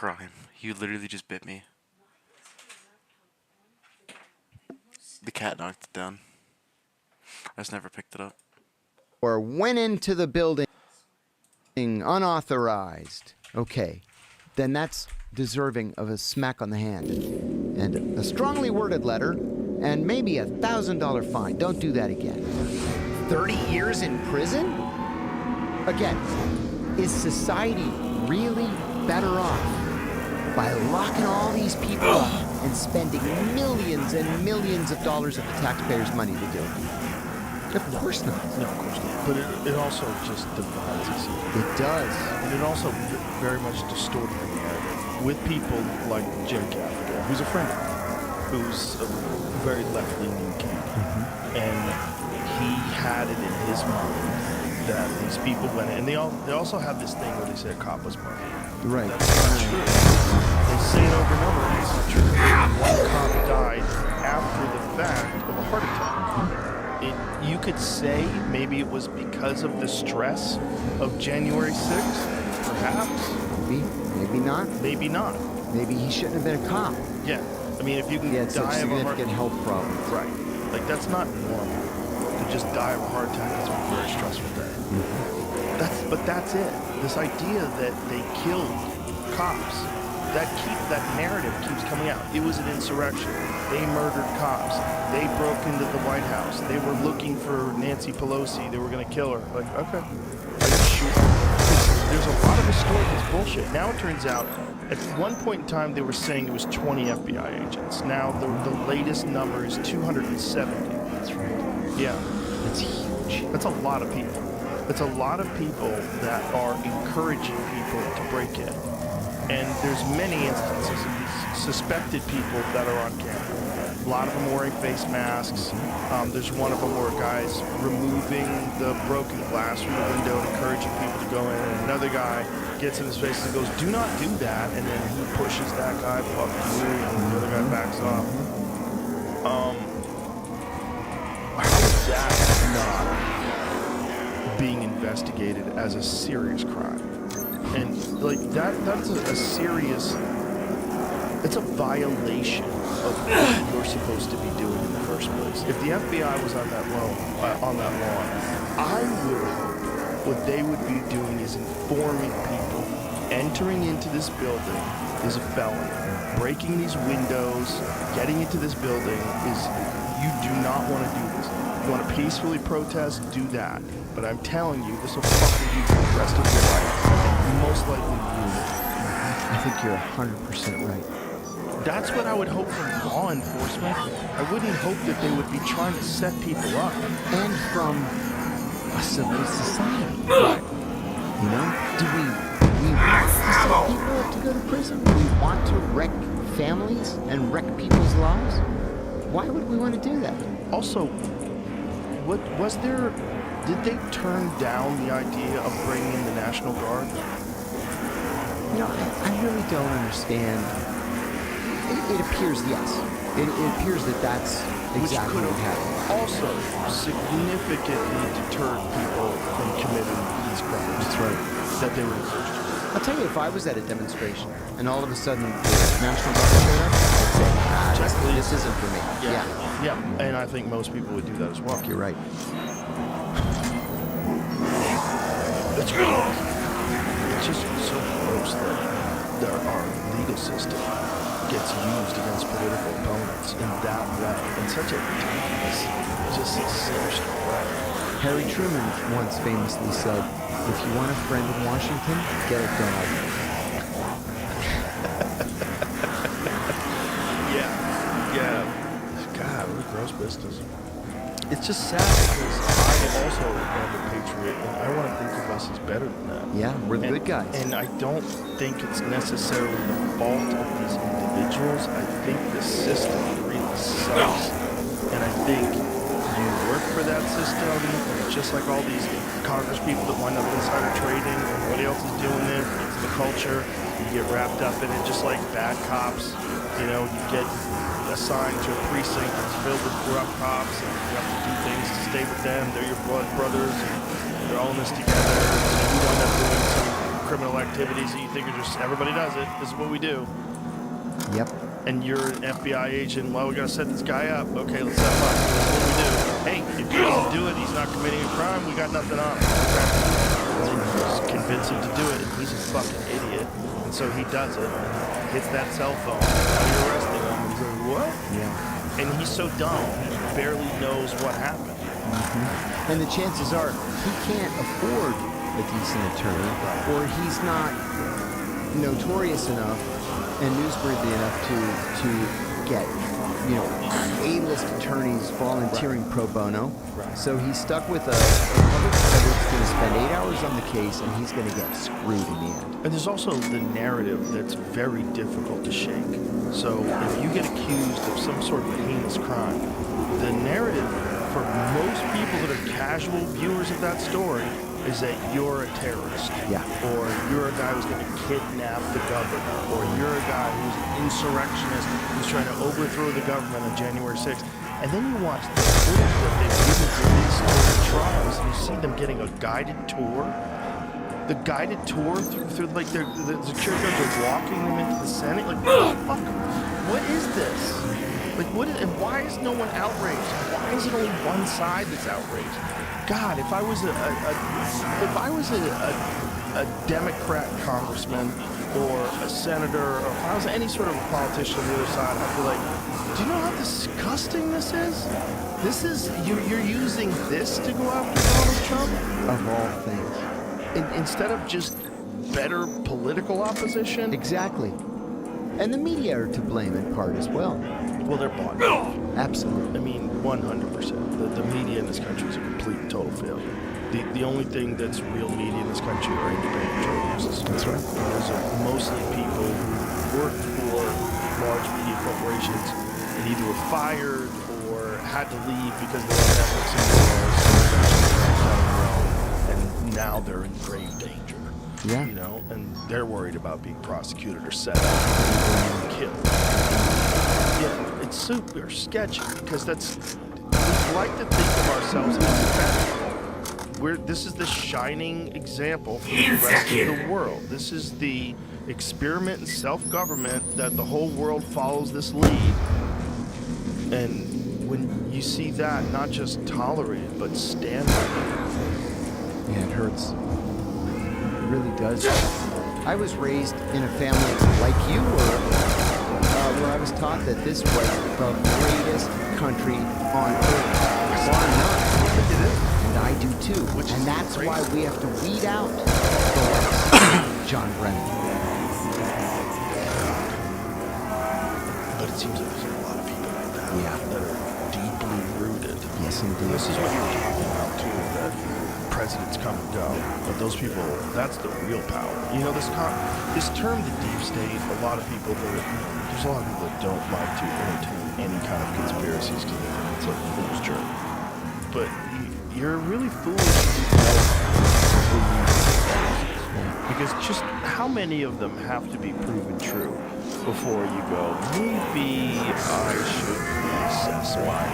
crime. You literally just bit me. The cat knocked it down. I just never picked it up. Or went into the building unauthorized. Okay, then that's deserving of a smack on the hand and a strongly worded letter and maybe a $1,000 fine. Don't do that again. 30 years in prison? Again, is society really better off by locking all these people up and spending millions and millions of dollars of the taxpayers' money to do it? Of course not. No, of course not. But it also just divides us. It does. And it also very much distorted the narrative with people like Jim Gaffigan, who's a friend of mine, who's a very left-leaning candidate. And he had it in his mind that these people went in, and they also have this thing where they say a cop was murdered. Right. That's not true. They say it over and over, and it's not true. One cop died after the fact of a heart attack. You could say maybe it was because of the stress of January 6th, perhaps. Maybe not. Maybe not. Maybe he shouldn't have been a cop. Yeah. I mean, if you can He had such die of a heart significant health problems. Right. Like, that's not normal. To just die of a heart attack is a very stressful day. But that's it. This idea that they killed cops, that narrative keeps coming out. It was an insurrection. They murdered cops. They broke into the White House. They were looking for Nancy Pelosi. They were going to kill her. Like, okay. Are you sure? There's a lot of the story that's bullshit. Now it turns out, at one point in time, they were saying it was 20 FBI agents. Now the latest number is 270. That's right. Yeah. That's huge. That's a lot of people. It's a lot of people that are encouraging people to break in. And there's many instances of these suspected people that are on camera. A lot of them wearing face masks. There's one of them where a guy's removing the broken glass from the window and encouraging people to go in. And another guy gets in his face and goes, "Do not do that." And then he pushes that guy, "Fuck you," and the other guy backs off. How is that not being investigated as a serious crime? And like that's a serious, it's a violation of what you're supposed to be doing in the first place. If the FBI was on that lawn, I would hope what they would be doing is informing people entering into this building is a felony. Breaking these windows, getting into this building is, you do not want to do this. You want to peacefully protest, do that. But I'm telling you, this will fucking you for the rest of your life. And you most likely will. I think you're 100% right. That's what I would hope from law enforcement. I wouldn't hope that they would be trying to set people up. And from a civil society. Right. You know? Do we want to set people up to go to prison? Do we want to wreck families and wreck people's lives? Why would we want to do that? Also, did they turn down the idea of bringing in the National Guard? You know, I really don't understand. It appears, yes. It appears that that's exactly what happened. Also significantly deterred people from committing these crimes. That's right. That they were encouraged to. I'll tell you, if I was at a demonstration and all of a sudden the National Guard showed up, I'd say, this isn't for me. Yeah, and I think most people would do that as well. You're right. It's just so gross that our legal system gets used against political opponents in that way, in such a just a sinister way. Harry Truman once famously said, "If you want a friend in Washington, get a dog." Yeah. God, what a gross business. It's just sad because I also am a patriot, and I want to think of us as better than that. Yeah, we're the good guys. And I don't think it's necessarily the fault of these individuals. I think the system really sucks. And I think you work for that system, and it's just like all these Congress people that wind up insider trading, everybody else is doing it, it's the culture, you get wrapped up in it, just like bad cops. You know, you get assigned to a precinct that's filled with corrupt cops, and you have to do things to stay with them. They're your blood brothers, and they're all in this together. And you wind up doing some criminal activities that you think are just everybody does it. This is what we do. Yep. And you're an FBI agent. Well, we gotta set this guy up. Okay, let's set him up. That's what we do. Hey, if he doesn't do it, he's not committing a crime. We got nothing on him. Okay. Just convince him to do it, and he's a fucking idiot. And so he does it. Hits that cell phone. Now you're arresting him. He's like, what? Yeah. And he's so dumb, he barely knows what happened. And the chances are he can't afford a decent attorney, or he's not notorious enough and newsworthy enough to get, A-list attorneys volunteering pro bono. Right. So he's stuck with a public defender that's going to spend 8 hours on the case, and he's going to get screwed in the end. And there's also the narrative that's very difficult to shake. So if you get accused of some sort of a heinous crime, the narrative for most people that are casual viewers of that story is that you're a terrorist. Yeah. Or you're a guy who's going to kidnap the governor. Or you're a guy who's an insurrectionist who's trying to overthrow the government on January 6th. And then you watch the footage that they've given to these trials, and you see them getting a guided tour. The guided tour through like the security guards are walking them into the Senate. Like, what the fuck? What is this? Like, and why is no one outraged? Why is it only one side that's outraged? God, if I was a Democrat congressman or a senator, or if I was any sort of a politician on the other side, I'd be like, do you know how disgusting this is? This is, you're using this to go after Donald Trump? Of all things. Instead of just better political opposition? Exactly. And the media are to blame in part as well. Well, they're bought. Absolutely. I mean, 100%. The media in this country is a complete and total failure. The only thing that's real media in this country are independent journalists. That's right. And those are mostly people who work for large media corporations and either were fired or had to leave because they were on Netflix and now they're in grave danger. Yeah. And they're worried about being prosecuted or set up or killed. Yeah, it's super sketchy because we like to think of ourselves as bad. This is the shining example for the rest of the world. This is the experiment in self-government that the whole world follows this lead. And when you see that, not just tolerated, but stand by it. Yeah, it hurts. It really does. I was raised in a family like you were, where I was taught that this was the greatest country on earth. Bar none. It is. And I do too. And that's why we have to weed out the likes of John Brennan. But it seems like there's a lot of people like that that are deeply rooted. Yes, indeed. This is what you were talking about too, that presidents come and go. But those people, that's the real power. This term, the deep state, a lot of people there's a lot of people that don't like to entertain any kind of conspiracies because they think it's a fool's journey. But you're really foolish if you believe because just how many of them have to be proven true before you go, maybe I should reassess my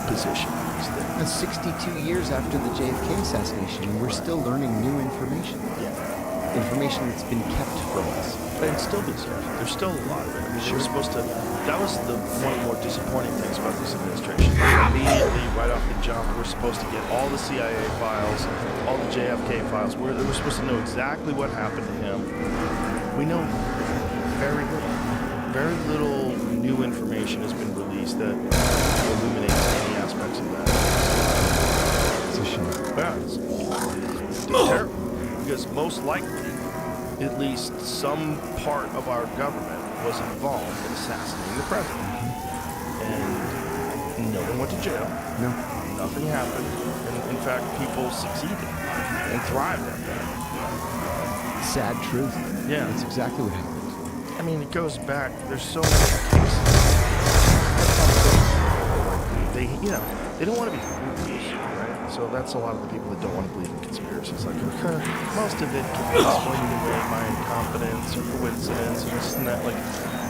position on these things. That's 62 years after the JFK assassination, and we're still learning new information. Yeah. Information that's been kept from us. And still be scared. There's still a lot of it. I mean, they were supposed to. That was one of the more disappointing things about this administration. Immediately, right off the jump, we're supposed to get all the CIA files, all the JFK files. They were supposed to know exactly what happened to him. We know very little. Very little new information has been released that illuminates any aspects of that. It's a shame. Yeah, it's terrible. Because most likely, at least some part of our government was involved in assassinating the president. And no one went to jail. No. Nothing happened. And in fact, people succeeded. They thrived at that. Sad truth. Yeah. That's exactly what happened. I mean, it goes back. There's so many cases. They don't want to be foolish, right? So that's a lot of the people that don't want to believe in conspiracies. Like, most of it can be explained away by incompetence or coincidence and this and that. Like,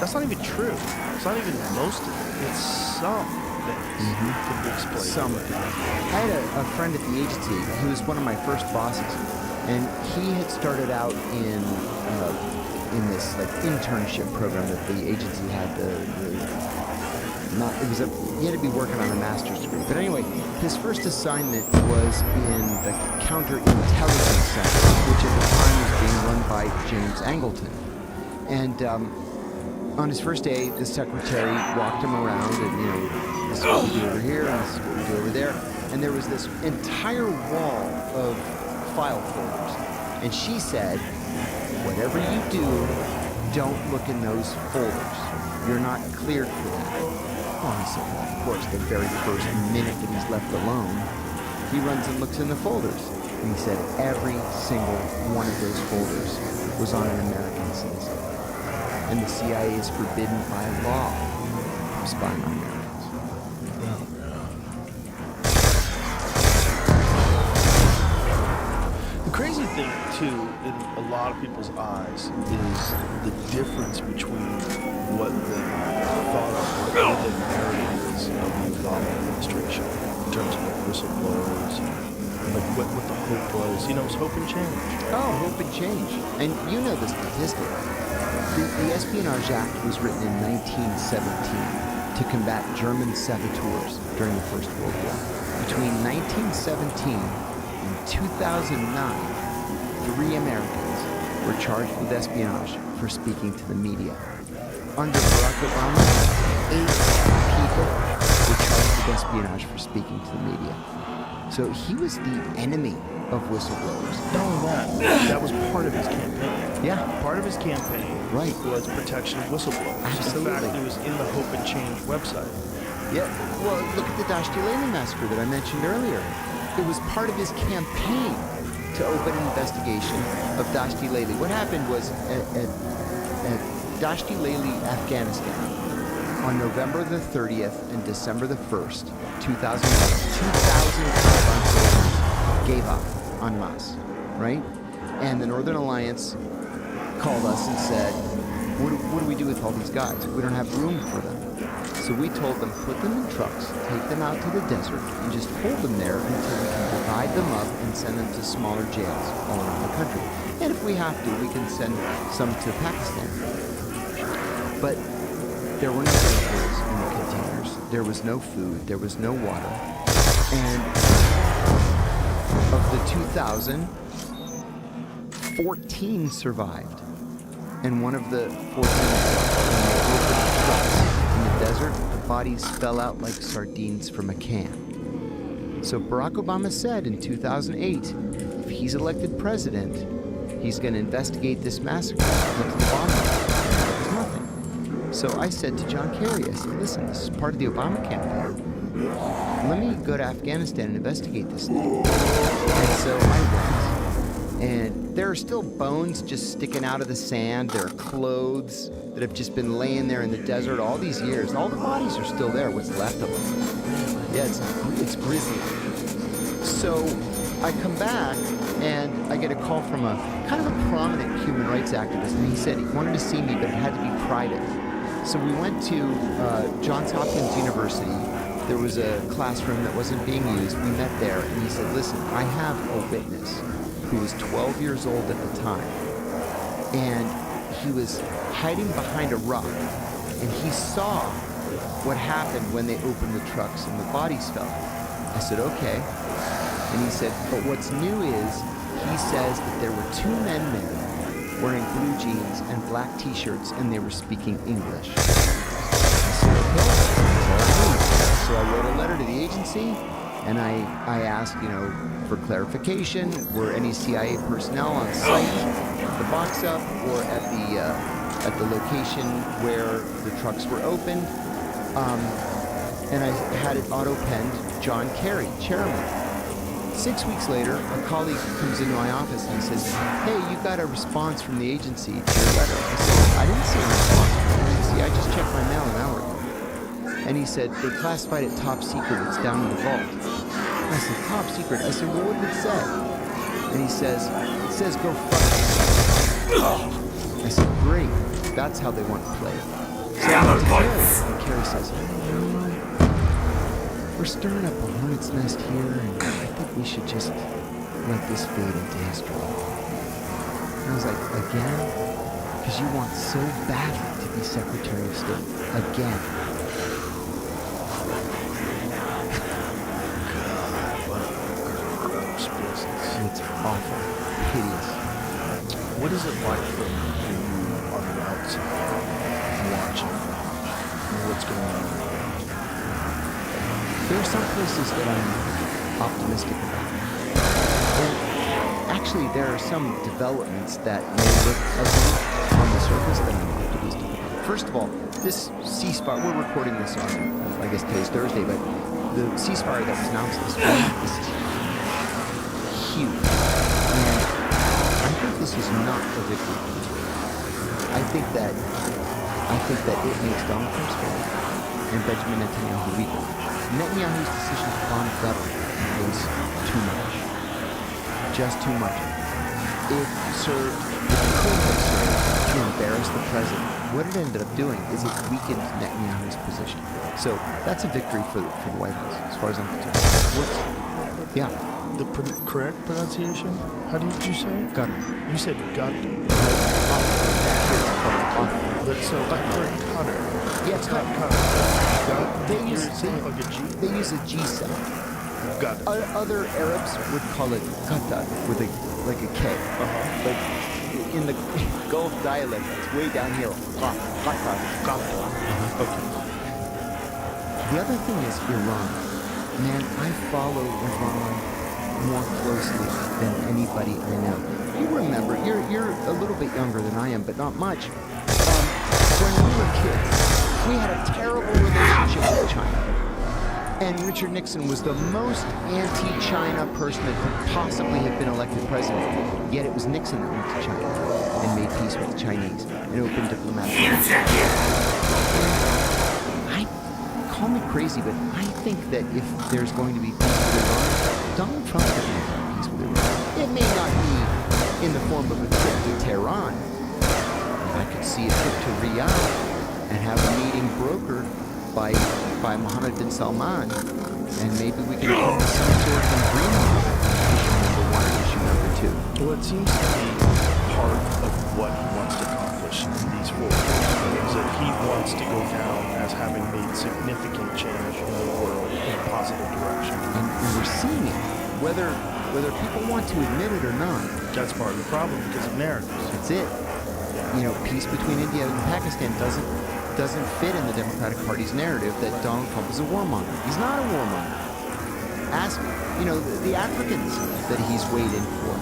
that's not even true. It's not even most of it. It's some things can be explained. Some. I had a friend at the agency. He was one of my first bosses. And he had started out in this like internship program that the agency had. He had to be working on a master's degree. But anyway, his first assignment was in the counterintelligence center, which at the time was being run by James Angleton. And on his first day, the secretary walked him around and, this is what we do over here, and this is what we do over there. And there was this entire wall of file folders. And she said, whatever you do, don't look in those folders. You're not cleared for that. Oh, he said, well, of course, the very first minute that he's left alone, he runs and looks in the folders. And he said every single one of those folders was on an American citizen. And the CIA is forbidden by law from spying on Americans. The crazy thing, too, in a lot of people's eyes, is the difference between what they thought of, what the narrative is of the Obama administration in terms of whistleblowers, and like what the hope was. It was hope and change. Oh, hope and change. And you know the statistic. The Espionage Act was written in 1917 to combat German saboteurs during the First World War. Between 1917 and 2009, 3 Americans were charged with espionage for speaking to the media. Under Barack Obama, 8 people were charged with espionage for speaking to the media. So he was the enemy of whistleblowers. Not only that was part of his campaign. Yeah. Part of his campaign Right. was protection of whistleblowers. Absolutely. In fact, it was in the Hope and Change website. Yeah, well, look at the Dashti-Lely massacre that I mentioned earlier. It was part of his campaign to open an investigation of Dashti-Lely. What happened was at Dashti-Lely, Afghanistan, on November the 30th and December the 1st, 2011, 2,000 Taliban soldiers gave up en masse, right? And the Northern Alliance called us and said, what do we do with all these guys? We don't have room for them. So we told them, put them in trucks, take them out to the desert, and just hold them there until we can divide them up and send them to smaller jails all around the country. And if we have to, we can send some to Pakistan. But there were no vegetables in the containers. There was no food. There was no water. And of the 2,000, 14 survived. And one of the 14 trucks in the desert, the bodies fell out like sardines from a can. So Barack Obama said in 2008, if he's elected president, he's going to investigate this massacre. There was nothing. So I said to John Kerry, I said, listen, this is part of the Obama campaign. Let me go to Afghanistan and investigate this thing. And so I went. And there are still bones just sticking out of the sand. There are clothes that have just been laying there in the desert all these years. All the bodies are still there, what's left of them. Yeah, it's grisly. So I come back and I get a call from a kind of a prominent human rights activist. And he said he wanted to see me, but it had to be private. So we went to Johns Hopkins University. There was a classroom that wasn't being used. We met there and he said, listen, I have a witness who was 12 years old at the time, and he was hiding behind a rock, and he saw what happened when they opened the trucks and the bodies fell. I said, okay. And he said, but what's new is, he says that there were 2 men there wearing blue jeans and black t-shirts, and they were speaking English. I said, okay. So I wrote a letter to the agency, and I asked, for clarification, were any CIA personnel on site at the box up or at the location where the trucks were opened? And I had it auto-penned John Kerry, chairman. 6 weeks later, a colleague comes into my office and he says, hey, you got a response from the agency to your letter. I said, I didn't see a response from the agency. I just checked my mail an hour ago. And he said, they classified it top secret. It's down in the vault. I said, top secret? I said, well, what did it say? And he says, it says go fuck yourself. I said, great. That's how they want to play it. So and Kerry says, we're stirring up a hornet's nest here, and I think we should just let this fade into history. And I was like, again? Because you want so badly to be Secretary of State. Again. What a gross business. It's awful. Hideous. What is it like for you on the outside, watching what's going on? There are some places that I'm optimistic about. And actually, there are some developments that may look ugly on the surface that I'm optimistic about. First of all, this ceasefire, we're recording this on, I guess today's Thursday, but the ceasefire that was announced this morning is huge. And I think this is not a victory for Israel. I think that it makes Donald Trump's failure and Benjamin Netanyahu weaker. Netanyahu's decision to bomb Qatar was too much. Just too much. It could have served to embarrass the president. What it ended up doing is it weakened Netanyahu's position. So that's a victory for the White House, as far as I'm concerned. Yeah. The correct pronunciation? How did you say it? Qatar. You said gut. So I heard cutter. Yeah, It's not cutter. They You're use saying it like a G? They use a G sound. Got it. Other Arabs would call it Qatar with like a K. But in the Gulf dialect, it's way downhill. Qatar. Okay. The other thing is Iran. Man, I follow Iran more closely than anybody I know. You remember, you're a little bit younger than I am, but not much. When we were kids, we had a terrible relationship with China. And Richard Nixon was the most anti-China person that could possibly have been elected president. Yet it was Nixon that went to China and made peace with the Chinese and opened diplomatic Call me crazy, but I think that if there's going to be peace with Iran, Donald Trump's going to make peace with Iran. It may not be in the form of a trip to Tehran. I could see a trip to Riyadh and have a meeting brokered by Mohammed bin Salman, and maybe we can come to some sort of agreement. Issue number one and issue number two. Well, it seems to be part of what he wants to accomplish in these 4 years is that he wants to go down as having made significant change in the world in a positive direction. And we're seeing it, whether people want to admit it or not. That's part of the problem because of narratives. That's it. You know, peace between India and Pakistan doesn't fit in the Democratic Party's narrative that Donald Trump is a warmonger. He's not a warmonger. Ask, the Africans that he's weighed in for,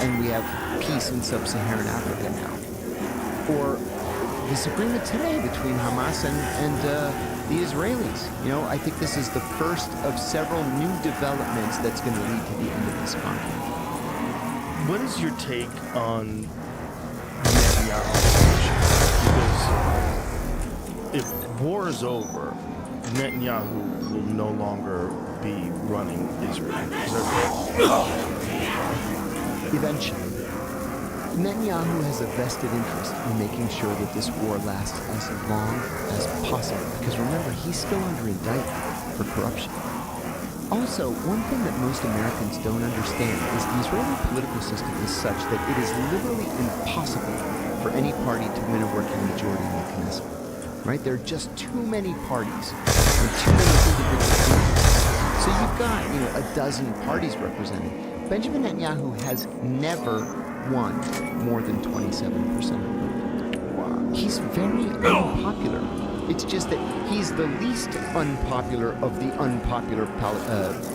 and we have peace in sub-Saharan Africa now. Or this agreement today between Hamas and the Israelis. I think this is the first of several new developments that's going to lead to the end of this conflict. What is your take on Netanyahu's position? Because if war is over, Netanyahu will no longer be running Israel. Is that correct? Eventually. Netanyahu has a vested interest in making sure that this war lasts as long as possible. Because remember, he's still under indictment for corruption. Also, one thing that most Americans don't understand is the Israeli political system is such that it is literally impossible for any party to win a working majority in the Knesset. Right? There are just too many parties and too many individual groups. So you've got, a dozen parties represented. Benjamin Netanyahu has never won more than 27% of the vote. Wow. He's very unpopular. It's just that he's the least unpopular of the unpopular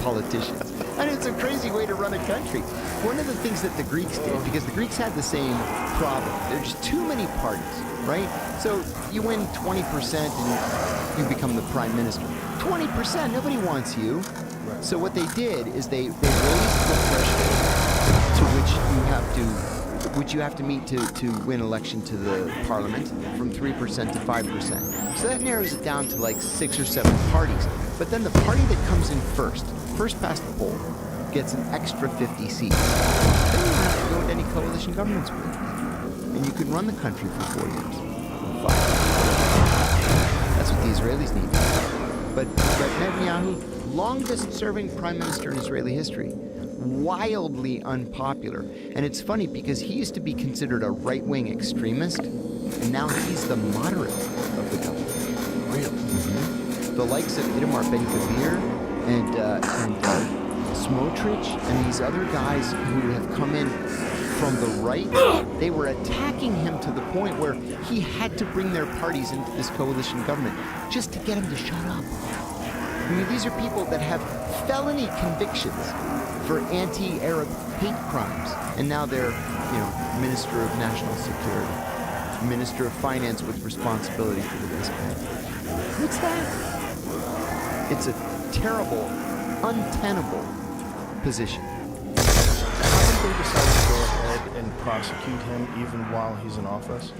politicians. And it's a crazy way to run a country. One of the things that the Greeks did, because the Greeks had the same problem, there are just too many parties, right? So you win 20% and you become the prime minister. 20%, nobody wants you. Right. So what they did is they raised the threshold to which you have to meet to win election to the parliament from 3% to 5%. So that narrows it down to like 6 or 7 parties. But then the party that comes in first past the poll, gets an extra 50 seats. Then you don't have to go into any coalition governments with it. And you can run the country for 4 years. 5. That's what the Israelis need. But Netanyahu, longest serving prime minister in Israeli history, wildly unpopular. And it's funny because he used to be considered a right-wing extremist, and now he's the moderate of the government. Really? The likes of Itamar Ben-Gvir and Smotrich and these other guys who have come in from the right, they were attacking him to the point where he had to bring their parties into this coalition government just to get him to shut up. I mean, these are people that have felony convictions for anti-Arab hate crimes, and now they're, Minister of National Security, Minister of Finance with responsibility for the West Bank. What's that? It's a terrible, untenable position. Haven't they decided to go ahead and prosecute him even while he's in office?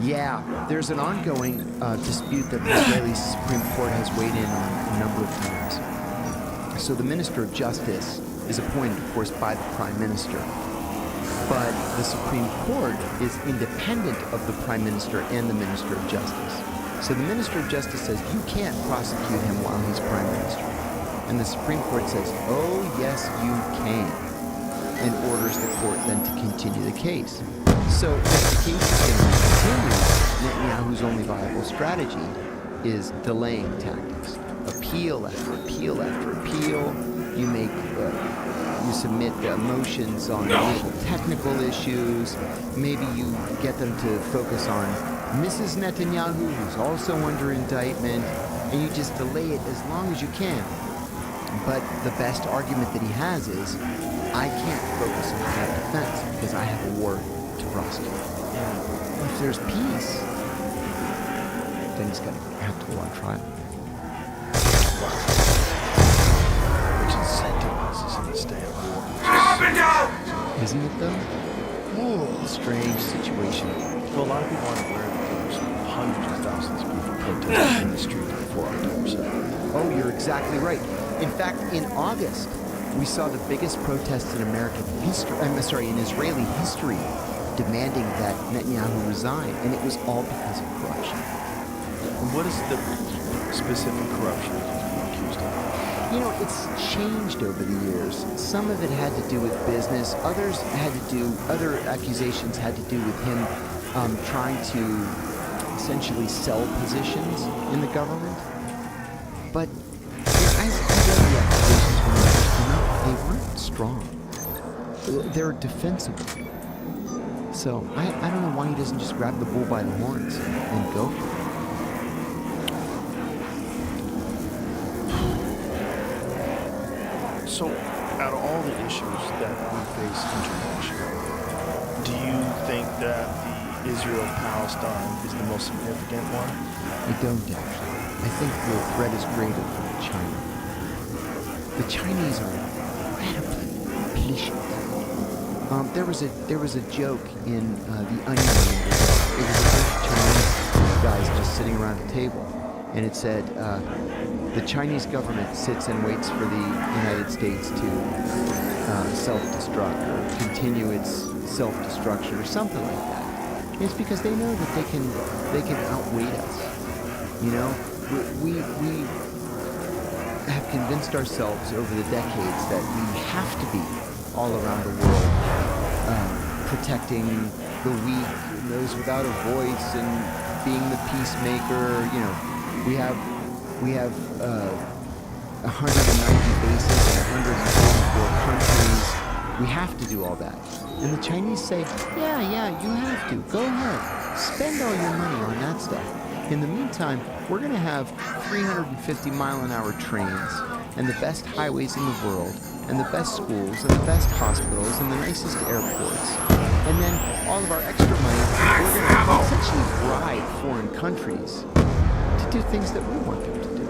Yeah, there's an ongoing dispute that the Israeli Supreme Court has weighed in on a number of times. So the Minister of Justice is appointed, of course, by the Prime Minister. But the Supreme Court is independent of the Prime Minister and the Minister of Justice. So the Minister of Justice says, you can't prosecute him while he's Prime Minister. And the Supreme Court says, oh, yes, you can, and orders the court then to continue the case. So if the case is going to continue, Netanyahu's only viable strategy is delaying tactics. Appeal after appeal after appeal. You submit motions on legal technical issues. Maybe you get them to focus on Mrs. Netanyahu, who's also under indictment, and you just delay it as long as you can. But the best argument that he has is, I can't focus on self-defense because I have a war to prosecute. If there's peace, then he's going to have to go on trial. Which incentivizes him to stay at war. Isn't it though? Strange situation. Well, a lot of people aren't aware that there's hundreds of thousands of people protesting in the street before October 7th. Oh, you're exactly right. In fact, in August, we saw the biggest protests in in Israeli history, demanding that Netanyahu resign, and it was all because of corruption. And what is the specific corruption he's accused of? It's changed over the years. Some of it had to do with business. Other accusations had to do with him trying to essentially sell positions in the government. But I read the accusations when they first came out, they weren't strong. They're defensible. So I don't know why he doesn't just grab the bull by the horns and go for it. So, out of all the issues that we face internationally, do you think that the Israel-Palestine is the most significant one? I don't actually. I think the threat is greater for China. The Chinese are incredibly patient. There was a joke in The Onion. It was a bunch of Chinese guys just sitting around a table, and it said, the Chinese government sits and waits for the United States to self-destruct or continue its self-destruction or something like that. And it's because they know that they can outweigh us. We have convinced ourselves over the decades that we have to be all around the world protecting the weak, and those without a voice, and being the peacemaker. We have 190 bases in 144 countries. We have to do all that. And the Chinese say, yeah, you have to. Go ahead. Spend all your money on that stuff. In the meantime, we're going to have 350-mile-an-hour trains and the best highways in the world and the best schools and the best hospitals and the nicest airports. And then all of our extra money, we're going to essentially bribe foreign countries to do things that we want them to do.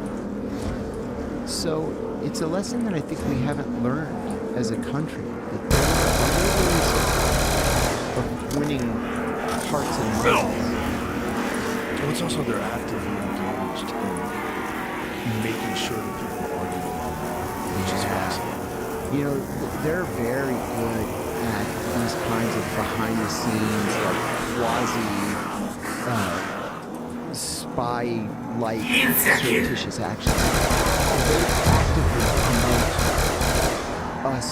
So it's a lesson that I think we haven't learned as a country. That there are ways of winning hearts and minds. And it's also they're actively engaged in making sure that people are doing well, which is fascinating. They're very good at these kinds of behind-the-scenes, like spy-like surreptitious actions. They actively promote us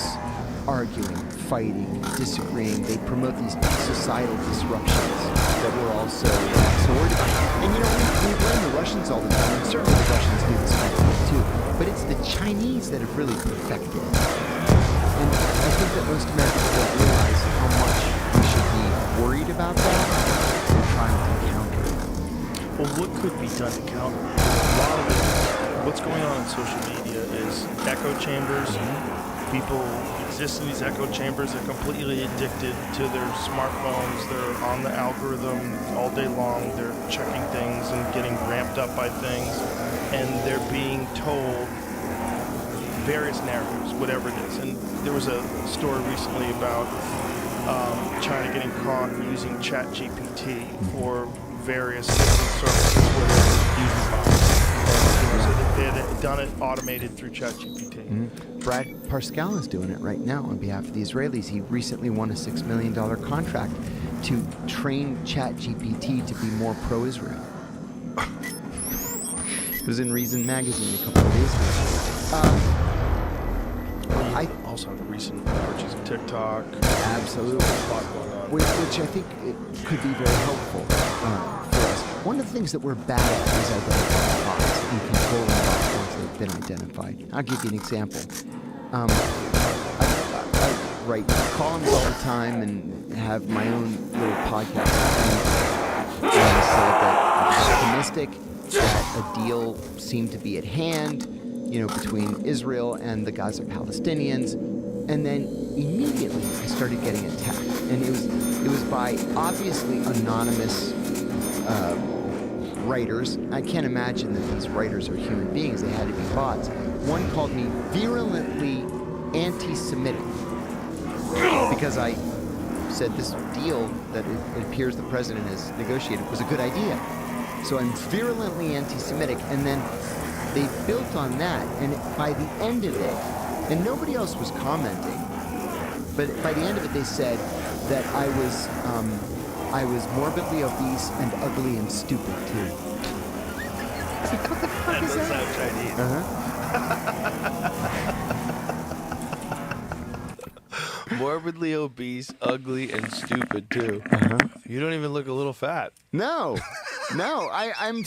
arguing, fighting, disagreeing. They promote these societal disruptions that we're all so worried about. And we blame the Russians all the time, and certainly the Russians do this kind of thing too. But it's the Chinese that have really perfected it. And I think that most Americans don't realize how much we should be worried about that and trying to counter it. Well, what could be done to counter it? A lot of it, what's going on in social media is echo chambers. People exist in these echo chambers. They're completely addicted to their smartphones. They're on the algorithm all day long. They're checking things and getting ramped up by things. And they're being told various narratives, whatever it is. And there was a story recently about China getting caught using ChatGPT for various services where they're using bots. So that they had done it automated through ChatGPT. Brad Parscale is doing it right now on behalf of the Israelis. He recently won a $6 million contract to train ChatGPT to be more pro-Israel. It was in Reason magazine a couple of days ago. I also have a recent purchase of TikTok. Absolutely. There's a lot going on. Which I think it could be very helpful for us. One of the things that we're bad at is identifying bots and controlling bots once they've been identified. I'll give you an example. I write columns all the time and have my own little podcast. And I said that I'm optimistic that a deal seemed to be at hand, between Israel and the Gaza Palestinians, and then immediately I started getting attacked, and it was by obviously anonymous writers. I can't imagine that these writers are human beings; they had to be bots. One called me virulently anti-Semitic because I said this deal that it appears the president has negotiated was a good idea. So I'm virulently anti-Semitic, and then they built on that, and by the end of it, and nobody else was commenting, but by the end of it, they said that I was morbidly obese and ugly and stupid too. What the fuck That is does that? sound Chinese. Morbidly obese, ugly, and stupid too. You don't even look a little fat. No, I'm